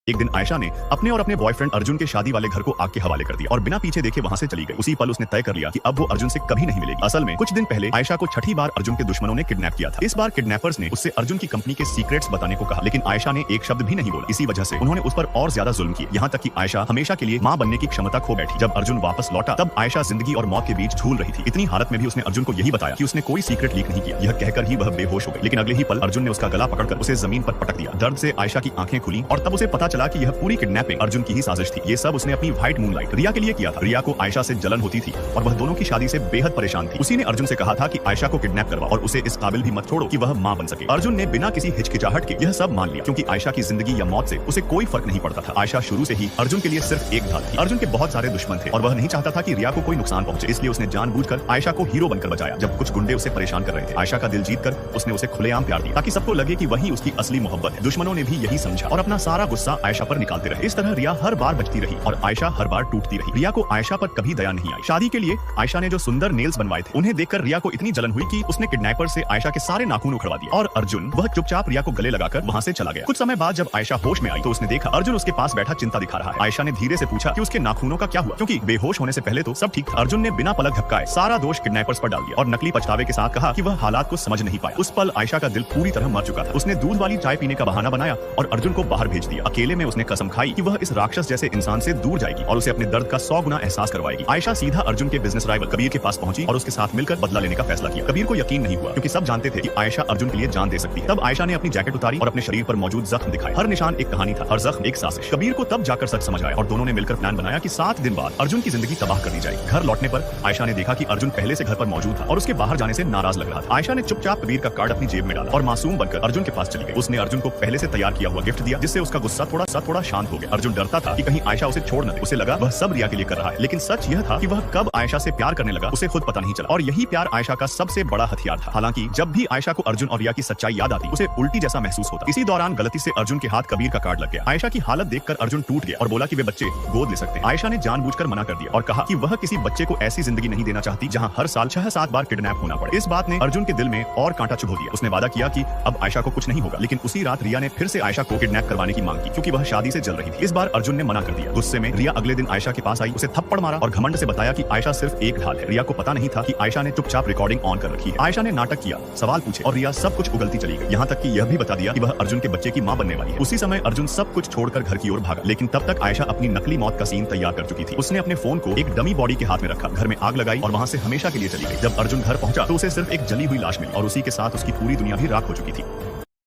एक दिन आयशा ने अपने और अपने बॉयफ्रेंड अर्जुन के शादी वाले घर को आग के हवाले कर दिया और बिना पीछे देखे वहां से चली गई। उसी पल उसने तय कर लिया कि अब वो अर्जुन से कभी नहीं मिलेगी। असल में कुछ दिन पहले आयशा को छठी बार अर्जुन के दुश्मनों ने किडनैप किया था। इस बार किडनैपर्स ने उससे अर्जुन की कंपनी के सीक्रेट्स बताने को कहा, लेकिन आयशा ने एक शब्द भी नहीं बोला। इसी वजह से उन्होंने उस पर और ज्यादा जुल्म किए, यहाँ तक कि आयशा हमेशा के लिए मां बनने की क्षमता खो बैठी। जब अर्जुन वापस लौटा तब आयशा जिंदगी और मौत के बीच झूल रही थी। इतनी हालत में भी उसने अर्जुन को यही बताया कि उसने कोई सीक्रेट लीक नहीं किया। यह कहकर ही वह बेहोश हो गई, लेकिन अगले ही पल अर्जुन ने उसका गला पकड़कर उसे जमीन पर पटक दिया। दर्द से आयशा की आंखें खुली और तब उसे पता चला कि यह पूरी किडनैपिंग अर्जुन की ही साजिश थी। ये सब उसने अपनी व्हाइट मूनलाइट रिया के लिए किया था। रिया को आयशा से जलन होती थी और वह दोनों की शादी से बेहद परेशान थी। उसी ने अर्जुन से कहा था कि आयशा को किडनैप करवा और उसे इस काबिल भी मत छोड़ो कि वह मां बन सके। अर्जुन ने बिना किसी हिचकिचाहट के यह सब मान लिया, क्योंकि आयशा की जिंदगी या मौत से उसे कोई फर्क नहीं पड़ता था। आयशा शुरू से ही अर्जुन के लिए सिर्फ एक ढाल थी। अर्जुन के बहुत सारे दुश्मन थे और वह नहीं चाहता था कि रिया को कोई नुकसान पहुंचे, इसलिए उसने जानबूझकर आयशा को हीरो बनकर बचाया। जब कुछ गुंडे उसे परेशान कर रहे थे, आयशा का दिल जीतकर उसने उसे खुलेआम प्यार दिया ताकि सबको लगे कि वही उसकी असली मोहब्बत है। दुश्मनों ने भी यही समझा और अपना सारा गुस्सा आयशा पर निकालते रहे। इस तरह रिया हर बार बचती रही और आयशा हर बार टूटती रही। रिया को आयशा पर कभी दया नहीं आई। शादी के लिए आयशा ने जो सुंदर नेल्स बनवाए थे उन्हें देखकर रिया को इतनी जलन हुई कि उसने किडनैपर से आयशा के सारे नाखून उखड़वा दिए और अर्जुन वह चुपचाप रिया को गले लगाकर वहां से चला गया। कुछ समय बाद जब आयशा होश में आई तो उसने देखा अर्जुन उसके पास बैठा चिंता दिखा रहा है। आयशा ने धीरे से पूछा कि उसके नाखूनों का क्या हुआ, क्योंकि बेहोश होने से पहले तो सब ठीक था। अर्जुन ने बिना पलक झपकाए सारा दोष किडनैपर्स पर डाल दिया और नकली पछतावे के साथ कहा कि वह हालात को समझ नहीं पाया। उस पल आयशा का दिल पूरी तरह मर चुका था। उसने दूध वाली चाय पीने का बहाना बनाया और अर्जुन को बाहर भेज दिया। अकेले में उसने कसम खाई कि वह इस राक्षस जैसे इंसान से दूर जाएगी और उसे अपने दर्द का 100 गुना एहसास करवाएगी। आयशा सीधा अर्जुन के बिजनेस राइवल कबीर के पास पहुंची और उसके साथ मिलकर बदला लेने का फैसला किया। कबीर को यकीन नहीं हुआ, क्योंकि सब जानते थे कि आयशा अर्जुन के लिए जान दे सकती है। तब आयशा ने अपनी जैकेट उतारी और अपने शरीर पर मौजूद जख्म दिखाए। हर निशान एक कहानी था, हर जख्म एक साजिश। कबीर को तब जाकर सच समझ आया और दोनों ने मिलकर प्लान बनाया कि 7 दिन बाद अर्जुन की जिंदगी तबाह कर दी जाएगी। घर लौटने पर आयशा ने देखा कि अर्जुन पहले से घर पर मौजूद था और उसके बाहर जाने से नाराज लग रहा था। आयशा ने चुपचाप कबीर का कार्ड अपनी जेब में डाला और मासूम बनकर अर्जुन के पास चली गई। उसने अर्जुन को पहले से तैयार किया हुआ गिफ्ट दिया, जिससे उसका गुस्सा थोड़ा शांत हो गया। अर्जुन डरता था कि कहीं आयशा उसे छोड़ न दे। उसे लगा वह सब रिया के लिए कर रहा है, लेकिन सच यह था कि वह कब आयशा से प्यार करने लगा उसे खुद पता नहीं चला। और यही प्यार आयशा का सबसे बड़ा हथियार था। हालांकि जब भी आयशा को अर्जुन और रिया की सच्चाई याद आती उसे उल्टी जैसा महसूस होता। इसी दौरान गलती से अर्जुन के हाथ कबीर का कार्ड लग गया। आयशा की हालत देखकर अर्जुन टूट गया और बोला कि वे बच्चे गोद ले सकते हैं। आयशा ने जानबूझकर मना कर दिया और कहा कि वह किसी बच्चे को ऐसी जिंदगी नहीं देना चाहती जहां हर साल 6-7 बार किडनैप होना पड़े। इस बात ने अर्जुन के दिल में और कांटा चुभो दिया। उसने वादा किया कि अब आयशा को कुछ नहीं होगा, लेकिन उसी रात रिया ने फिर से आयशा को किडनैप करवाने की मांग की, क्योंकि वह शादी से जल रही थी। इस बार अर्जुन ने मना कर दिया। गुस्से में रिया अगले दिन आयशा के पास आई, उसे थप्पड़ मारा और घमंड से बताया कि आयशा सिर्फ एक ढाल है। रिया को पता नहीं था कि आयशा ने चुपचाप रिकॉर्डिंग ऑन कर रखी है। आयशा ने नाटक किया, सवाल पूछे और रिया सब कुछ उगलती चली गई। यहाँ तक कि यह भी बता दिया कि वह अर्जुन के बच्चे की मां बनने वाली है। उसी समय अर्जुन सब कुछ छोड़कर घर की ओर भागा, लेकिन तब तक आयशा अपनी नकली मौत का सीन तैयार कर चुकी थी। उसने अपने फोन को एक डमी बॉडी के हाथ में रखा, घर में आग लगाई और वहां से हमेशा के लिए चली गई। जब अर्जुन घर पहुंचा तो उसे सिर्फ एक जली हुई लाश मिली और उसी के साथ उसकी पूरी दुनिया भी राख हो चुकी थी।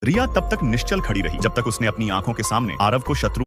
रिया तब तक निश्चल खड़ी रही जब तक उसने अपनी आंखों के सामने आरव को शत्रु